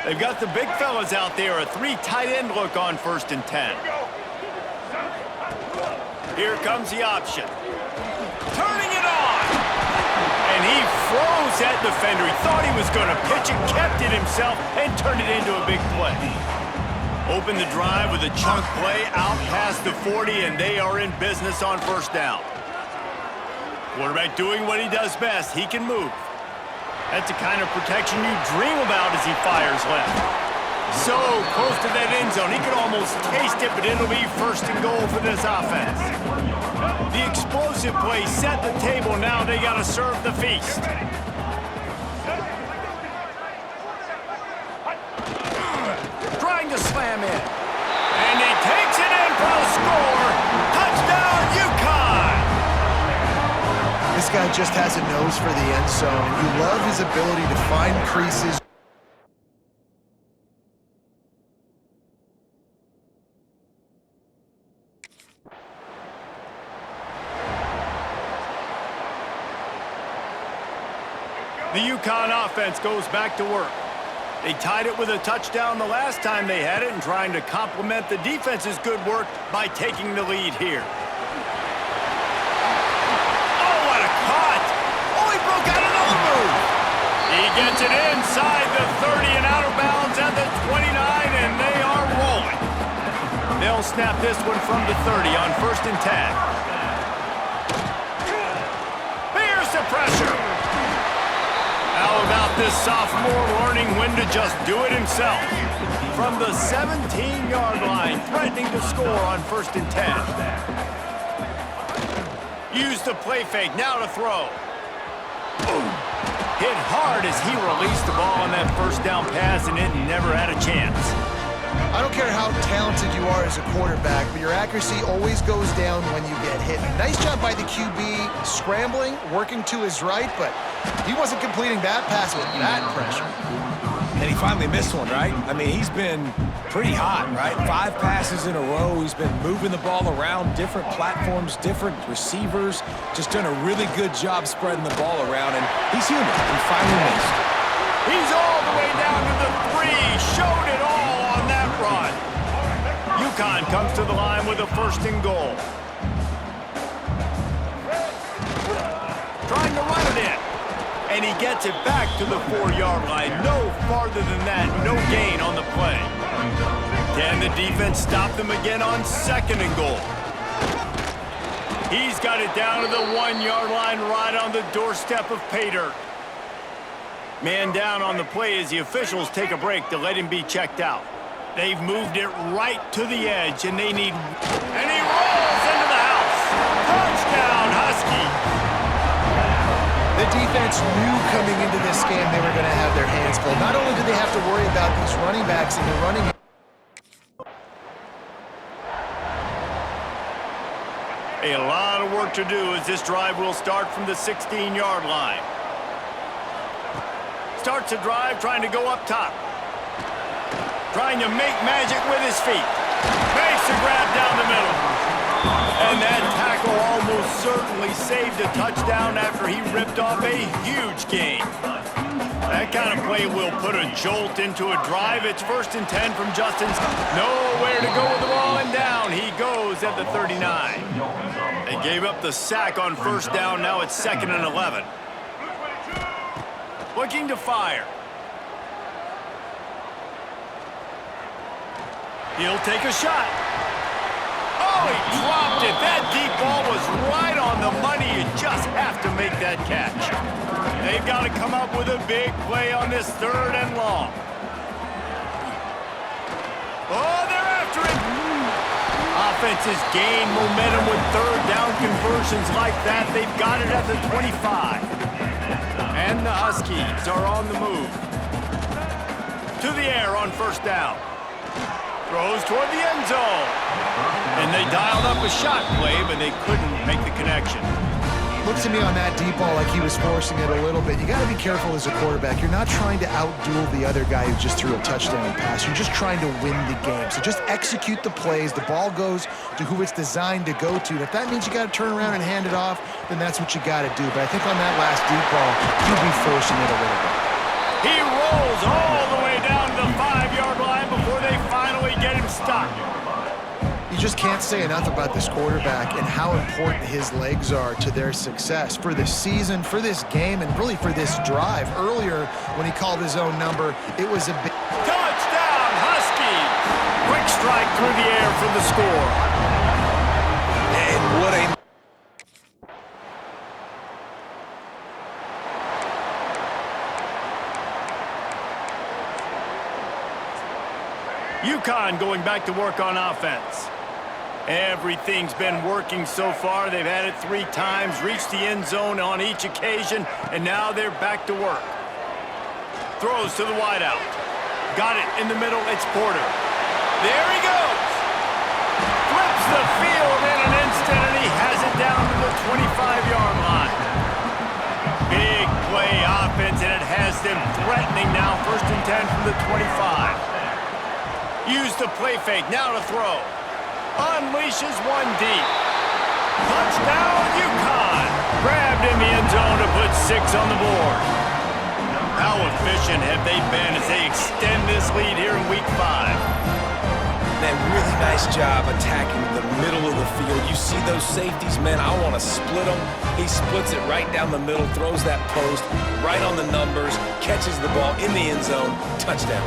They've got the big fellas out there, a 3 tight end look on 1st and 10. Here comes the option. Turning it on! And he froze that defender. He thought he was going to pitch it, kept it himself, and turned it into a big play. Open the drive with a chunk play out past the 40, and they are in business on 1st down. Quarterback doing what he does best. He can move. That's the kind of protection you dream about as he fires left. So close to that end zone. He could almost taste it, but it'll be 1st and goal for this offense. The explosive play set the table. Now they got to serve the feast. Trying to slam in. And he takes it in for a score. Touchdown, UConn! This guy just has a nose for the end zone. You love his ability to find creases. The UConn offense goes back to work. They tied it with a touchdown the last time they had it and trying to complement the defense's good work by taking the lead here. Oh, what a cut! Oh, he broke out another move! He gets it inside the 30 and out of bounds at the 29, and they are rolling. They'll snap this one from the 30 on 1st and 10. Here's the pressure. How about this sophomore learning when to just do it himself? From the 17-yard line, threatening to score on 1st and 10. Use the play fake, now to throw. Hit hard as he released the ball on that 1st down pass, and it never had a chance. I don't care how talented you are as a quarterback, but your accuracy always goes down when you get hit. Nice job by the QB scrambling, working to his right, but he wasn't completing that pass with that pressure. And he finally missed one, right? I mean, he's been pretty hot, right? 5 passes in a row. He's been moving the ball around, different platforms, different receivers. Just done a really good job spreading the ball around, and he's human. He finally missed. He's all the way down to the 3. Showed it all on that run. UConn comes to the line with a 1st and goal. Trying to run it in. And he gets it back to the 4-yard line. No farther than that. No gain on the play. Can the defense stop them again on 2nd and goal? He's got it down to the 1-yard line right on the doorstep of pay dirt. Man down on the play as the officials take a break to let him be checked out. They've moved it right to the edge, and they need... And he rolls into the house. Touchdown, Husky. The defense knew coming into this game they were going to have their hands full. Not only did they have to worry about these running backs and the running... A lot of work to do as this drive will start from the 16-yard line. Starts the drive trying to go up top. Trying to make magic with his feet. Makes the grab down the middle. And that tackle almost certainly saved a touchdown after he ripped off a huge gain. That kind of play will put a jolt into a drive. It's 1st and 10 from Justin's. Nowhere to go with the ball, and down he goes at the 39. They gave up the sack on 1st down. Now it's 2nd and 11. Looking to fire. He'll take a shot. Oh, he dropped it. That deep ball was right on the money. You just have to make that catch. They've got to come up with a big play on this 3rd and long. Oh, they're after it. Offenses gain momentum with 3rd down conversions like that. They've got it at the 25. And the Huskies are on the move. To the air on 1st down. Throws toward the end zone. And they dialed up a shot play, but they couldn't make the connection. Looks to me on that deep ball like he was forcing it a little bit. You got to be careful as a quarterback. You're not trying to outduel the other guy who just threw a touchdown pass. You're just trying to win the game. So just execute the plays. The ball goes to who it's designed to go to. And if that means you got to turn around and hand it off, then that's what you got to do. But I think on that last deep ball, he'll be forcing it a little bit. He rolls all the way down to the stop. You just can't say enough about this quarterback and how important his legs are to their success for this season, for this game, and really for this drive. Earlier, when he called his own number, it was a big... Touchdown, Huskies! Quick strike through the air for the score. And what a... UConn going back to work on offense. Everything's been working so far. They've had it 3 times, reached the end zone on each occasion, and now they're back to work. Throws to the wideout. Got it in the middle. It's Porter. There he goes. Flips the field in an instant, and he has it down to the 25-yard line. Big play offense, and it has them threatening now. 1st and 10 from the 25. Use the play fake. Now to throw. Unleashes one deep. Touchdown, UConn! Grabbed in the end zone to put 6 on the board. How efficient have they been as they extend this lead here in Week 5? Man, really nice job attacking the middle of the field. You see those safeties, man, I want to split them. He splits it right down the middle, throws that post, right on the numbers, catches the ball in the end zone, touchdown.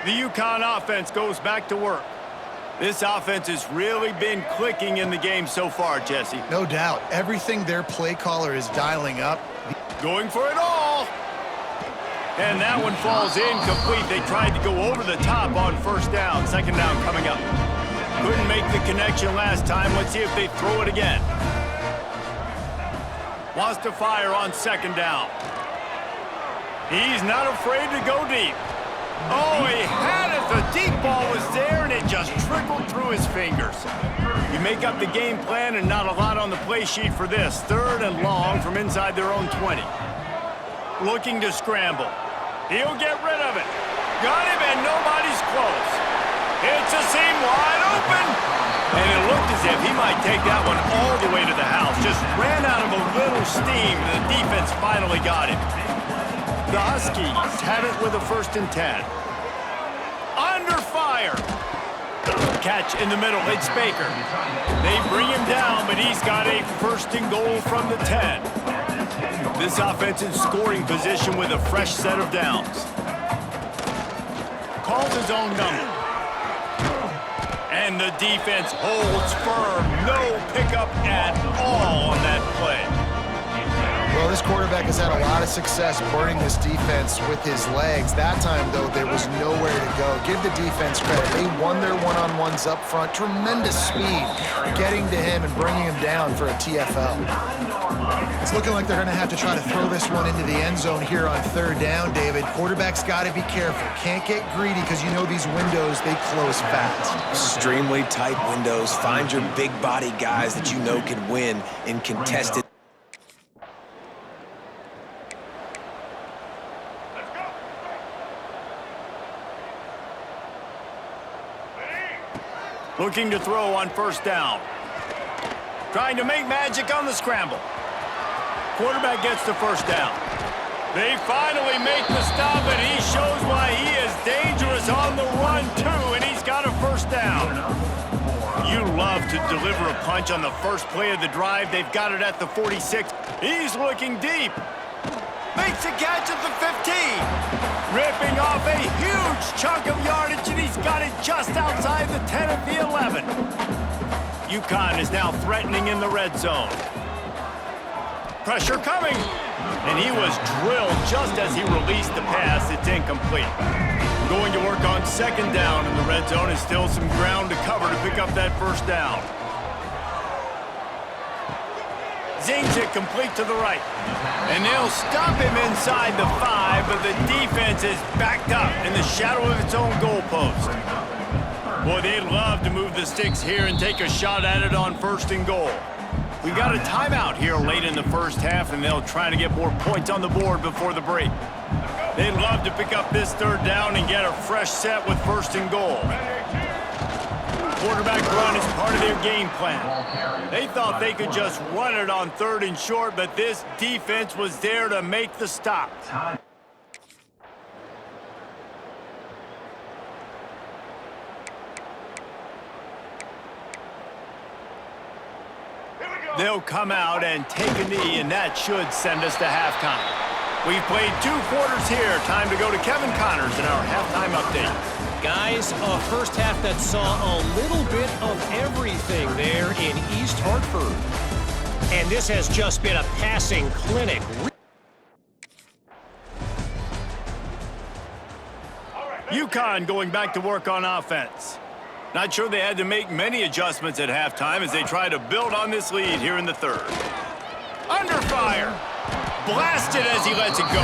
The UConn offense goes back to work. This offense has really been clicking in the game so far, Jesse. No doubt. Everything their play caller is dialing up. Going for it all. And that one falls incomplete. They tried to go over the top on 1st down. 2nd down coming up. Couldn't make the connection last time. Let's see if they throw it again. Wants to fire on 2nd down. He's not afraid to go deep. Oh, he had it. The deep ball was there, and it just trickled through his fingers. You make up the game plan, and not a lot on the play sheet for this. 3rd and long from inside their own 20. Looking to scramble. He'll get rid of it. Got him, and nobody's close. It's a seam wide open. And it looked as if he might take that one all the way to the house. Just ran out of a little steam, and the defense finally got him. The Huskies have it with a 1st and 10. Under fire. Catch in the middle. It's Baker. They bring him down, but he's got a 1st and goal from the 10. This offense in scoring position with a fresh set of downs. Calls his own number. And the defense holds firm. No pickup at all on that play. Well, this quarterback has had a lot of success burning this defense with his legs. That time, though, there was nowhere to go. Give the defense credit. They won their one-on-ones up front. Tremendous speed getting to him and bringing him down for a TFL. It's looking like they're going to have to try to throw this one into the end zone here on 3rd down, David. Quarterback's got to be careful. Can't get greedy because you know these windows, they close fast. Extremely tight windows. Find your big body guys that you know can win in contested. Looking to throw on 1st down. Trying to make magic on the scramble. Quarterback gets the 1st down. They finally make the stop, and he shows why he is dangerous on the run, too, and he's got a 1st down. You love to deliver a punch on the first play of the drive. They've got it at the 46. He's looking deep. Makes a catch at the 15. Ripping off a huge chunk of yardage, and he's got it just outside the 10 of the 11. UConn is now threatening in the red zone. Pressure coming. And he was drilled just as he released the pass. It's incomplete. Going to work on 2nd down in the red zone. Is still some ground to cover to pick up that 1st down. Zings it complete to the right. And they'll stop him inside the 5, but the defense is backed up in the shadow of its own goalpost. Boy, they'd love to move the sticks here and take a shot at it on 1st and goal. We've got a timeout here late in the 1st half, and they'll try to get more points on the board before the break. They'd love to pick up this 3rd down and get a fresh set with 1st and goal. quarterback run is part of their game plan. They thought they could just run it on 3rd and short, but this defense was there to make the stop. They'll come out and take a knee, and that should send us to halftime. We've played 2 quarters here. Time to go to Kevin Connors in our halftime update. Guys, a first half that saw a little bit of everything there in East Hartford. And this has just been a passing clinic. UConn going back to work on offense. Not sure they had to make many adjustments at halftime as they try to build on this lead here in the 3rd. Under fire. Blasted as he lets it go.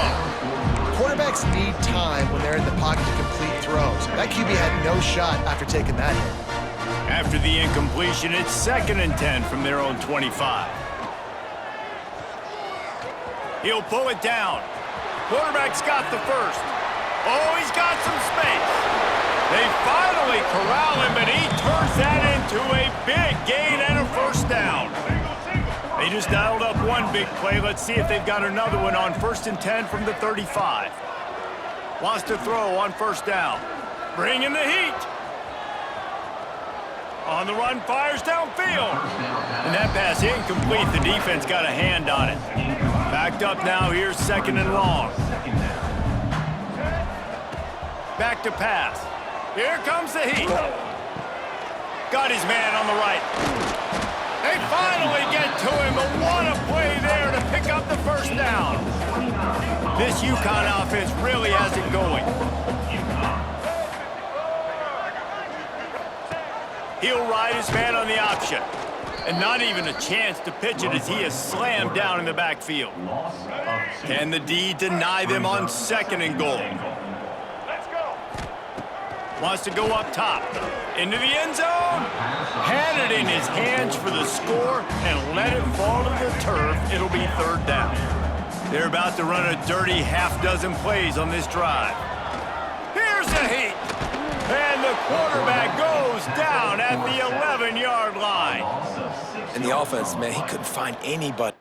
Quarterbacks need time when they're in the pocket to complete throws. That QB had no shot after taking that hit. After the incompletion, it's 2nd and 10 from their own 25. He'll pull it down. Quarterback's got the first. Oh, he's got some space. They finally corral him, but he turns that into a big gain and a first down. They just dialed up one big play. Let's see if they've got another one on 1st and 10 from the 35. Wants to throw on 1st down. Bringing the heat. On the run, fires downfield. And that pass incomplete. The defense got a hand on it. Backed up now. Here's 2nd and long. Back to pass. Here comes the heat. Got his man on the right. They finally get to him, but what a play there to pick up the first down. This UConn offense really has it going. He'll ride his man on the option. And not even a chance to pitch it as he is slammed down in the backfield. Can the D deny them on 2nd and goal? Wants to go up top. Into the end zone. Had it in his hands for the score and let it fall to the turf. It'll be 3rd down. They're about to run a dirty half-dozen plays on this drive. Here's the heat. And the quarterback goes down at the 11-yard line. And the offense, man, he couldn't find anybody.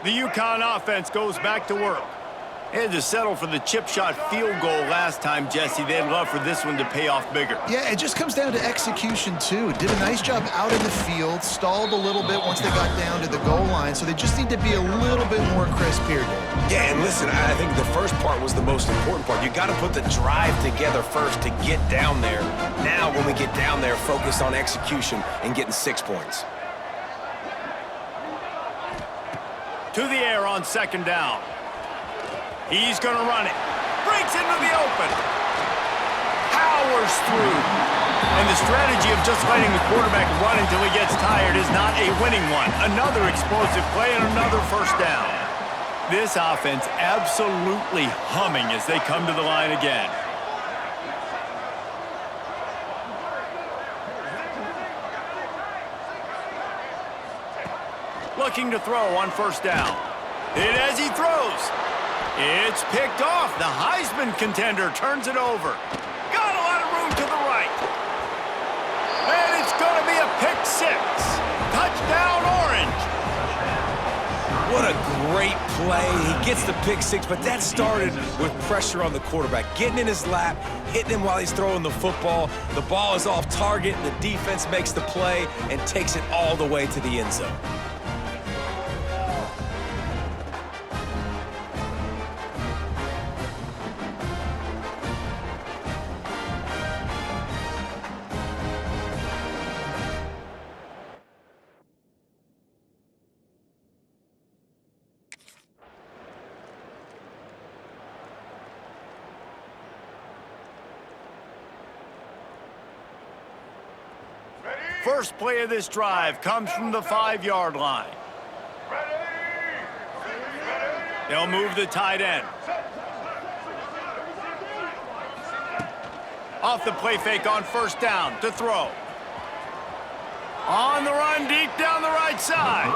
The UConn offense goes back to work. They had to settle for the chip shot field goal last time, Jesse. They'd love for this one to pay off bigger. Yeah, it just comes down to execution, too. Did a nice job out in the field, stalled a little bit once they got down to the goal line, so they just need to be a little bit more crisp here, Dave. Yeah, and listen, I think the first part was the most important part. You got to put the drive together first to get down there. Now, when we get down there, focus on execution and getting 6 points. To the air on 2nd down. He's going to run it. Breaks into the open. Powers through. And the strategy of just letting the quarterback run until he gets tired is not a winning one. Another explosive play and another first down. This offense absolutely humming as they come to the line again. Looking to throw on 1st down. Hit as he throws. It's picked off. The Heisman contender turns it over. Got a lot of room to the right. And it's going to be a pick 6. Touchdown, Orange. What a great play. He gets the pick 6, but that started with pressure on the quarterback. Getting in his lap, hitting him while he's throwing the football. The ball is off target, and the defense makes the play and takes it all the way to the end zone. First play of this drive comes from the 5-yard line. They'll move the tight end. Off the play fake on first down to throw. On the run deep down the right side.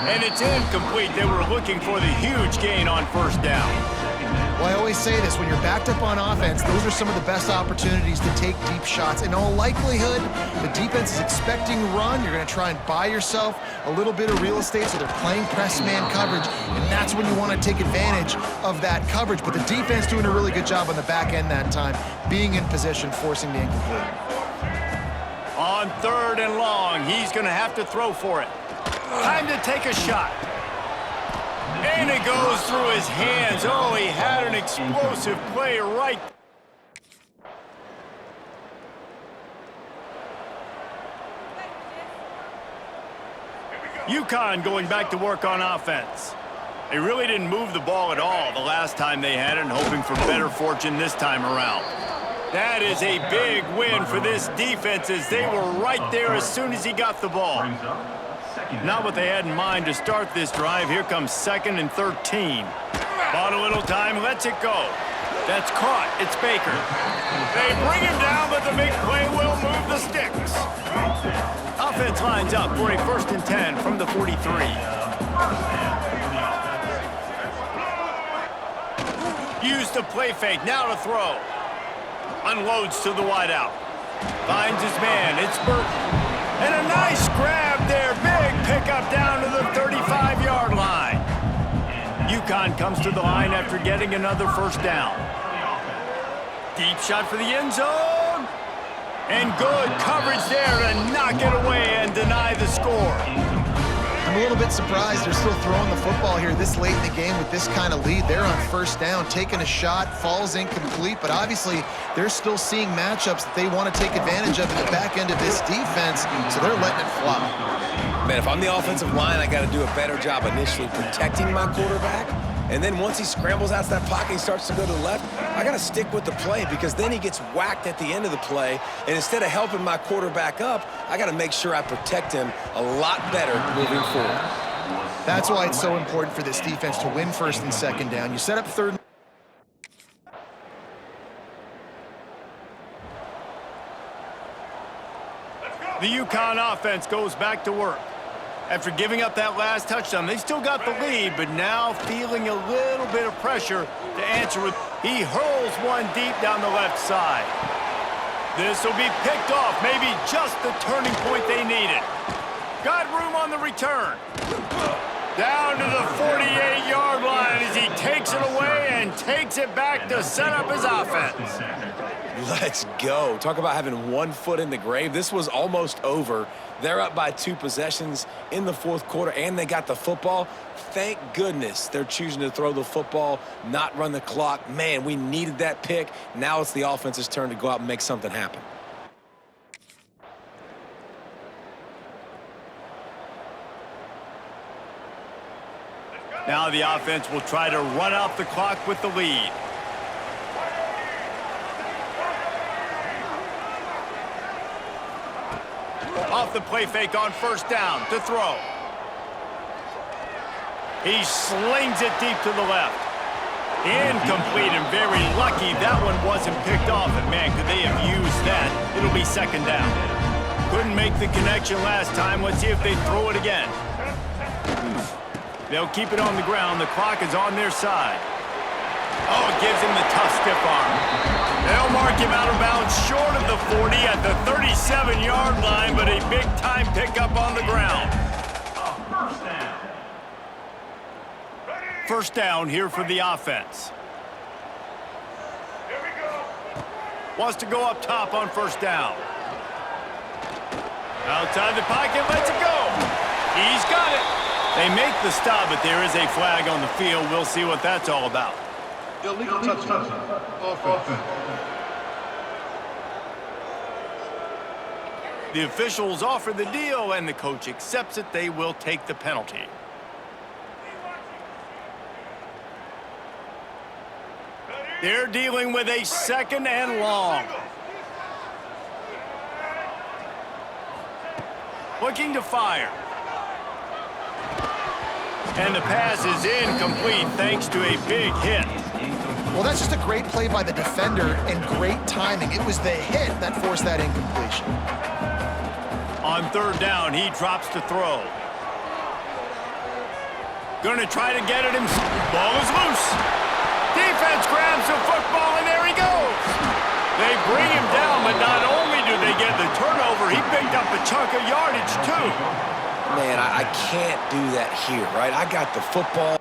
And it's incomplete. They were looking for the huge gain on first down. Well, I always say this, when you're backed up on offense, those are some of the best opportunities to take deep shots. In all likelihood, the defense is expecting run. You're going to try and buy yourself a little bit of real estate, so they're playing press man coverage, and that's when you want to take advantage of that coverage. But the defense doing a really good job on the back end that time, being in position, forcing the incomplete. On third and long, he's going to have to throw for it. Time to take a shot. And it goes through his hands. Oh, he had an explosive play right. UConn going back to work on offense. They really didn't move the ball at all the last time they had it, and hoping for better fortune this time around. That is a big win for this defense, as they were right there as soon as he got the ball. Not what they had in mind to start this drive. Here comes 2nd and 13. Bought a little time, lets it go. That's caught. It's Baker. They bring him down, but the big play will move the sticks. Offense lines up for a 1st and 10 from the 43. Use the play fake, now to throw. Unloads to the wideout. Finds his man, it's Burton. And a nice grab there, big pickup down to the 35-yard line. UConn comes to the line after getting another first down. Deep shot for the end zone. And good coverage there to knock it away and deny the score. I'm a little bit surprised they're still throwing the football here this late in the game with this kind of lead. They're on first down, taking a shot, falls incomplete, but obviously they're still seeing matchups that they want to take advantage of in the back end of this defense, so they're letting it fly. Man, if I'm the offensive line, I got to do a better job initially protecting my quarterback. And then once he scrambles out of that pocket, he starts to go to the left, I got to stick with the play, because then he gets whacked at the end of the play. And instead of helping my quarterback up, I got to make sure I protect him a lot better moving forward. That's why it's so important for this defense to win 1st and 2nd down. You set up 3rd. The UConn offense goes back to work. After giving up that last touchdown, they still got the lead, but now feeling a little bit of pressure to answer with. He hurls one deep down the left side. This will be picked off, maybe just the turning point they needed. Got room on the return. Down to the 48-yard line as he takes it away and takes it back to set up his offense. Let's go. Talk about having one foot in the grave. This was almost over. They're up by 2 possessions in the 4th quarter, and they got the football. Thank goodness they're choosing to throw the football, not run the clock. Man, we needed that pick. Now it's the offense's turn to go out and make something happen. Now the offense will try to run out the clock with the lead. Off the play fake on first down to throw. He slings it deep to the left. Incomplete, and very lucky that one wasn't picked off. And man, could they have used that? It'll be 2nd down. Couldn't make the connection last time. Let's see if they throw it again. They'll keep it on the ground. The clock is on their side. Oh, it gives him the tough stiff arm. They'll mark him out of bounds short of the 40 at the 37-yard line, but a big-time pickup on the ground. First down here for the offense. Wants to go up top on first down. Outside the pocket, lets it go. He's got it. They make the stop, but there is a flag on the field. We'll see what that's all about. Illegal touchdown. Offense. The officials offer the deal, and the coach accepts it. They will take the penalty. They're dealing with a 2nd and long. Looking to fire. And the pass is incomplete thanks to a big hit. Well, that's just a great play by the defender and great timing. It was the hit that forced that incompletion. On third down, he drops to throw. Gonna try to get it himself. Ball is loose. Defense grabs the football, and there he goes. They bring him down, but not only do they get the turnover, he picked up a chunk of yardage, too. Man, I can't do that here, right? I got the football.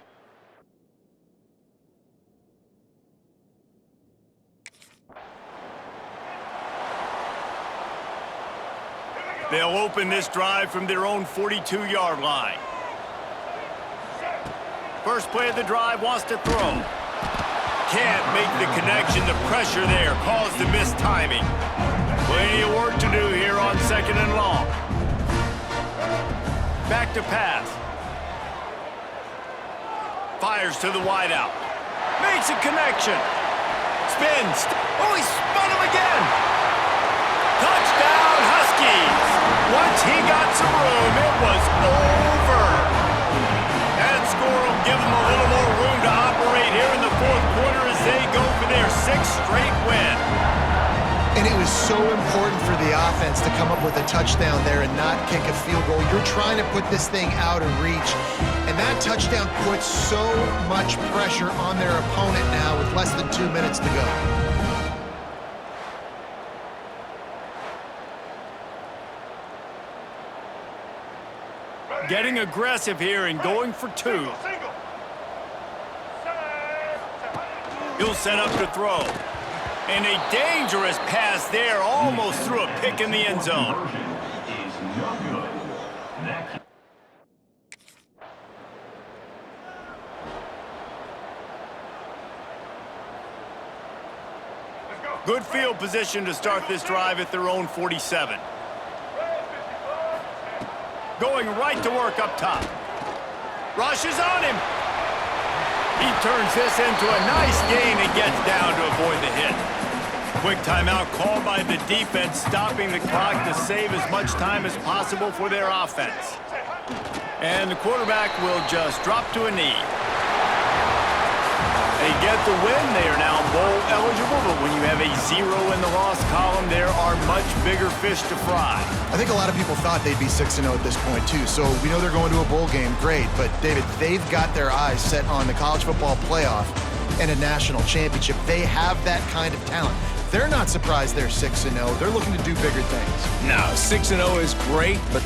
They'll open this drive from their own 42-yard line. First play of the drive, wants to throw. Can't make the connection. The pressure there caused the missed timing. Plenty of work to do here on second and long. Back to pass. Fires to the wideout. Makes a connection. Spins. Oh, he spun him again. Touchdown, Huskies. Once he got some room, it was over. That score will give them a little more room to operate here in the fourth quarter as they go for their sixth straight win. And it was so important for the offense to come up with a touchdown there and not kick a field goal. You're trying to put this thing out of reach. And that touchdown puts so much pressure on their opponent now with less than 2 minutes to go. Getting aggressive here and going for two. He'll set up to throw. And a dangerous pass there, almost threw a pick in the end zone. Good field position to start this drive at their own 47. Going right to work up top. Rush is on him. He turns this into a nice gain and gets down to avoid the hit. Quick timeout called by the defense, stopping the clock to save as much time as possible for their offense. And the quarterback will just drop to a knee. They get the win. They are now bowl eligible, but when you have a 0 in the loss column, there are much bigger fish to fry. I think a lot of people thought they'd be 6-0 at this point, too. So we know they're going to a bowl game. Great. But, David, they've got their eyes set on the college football playoff and a national championship. They have that kind of talent. They're not surprised they're 6-0. They're looking to do bigger things. No, 6-0 is great, but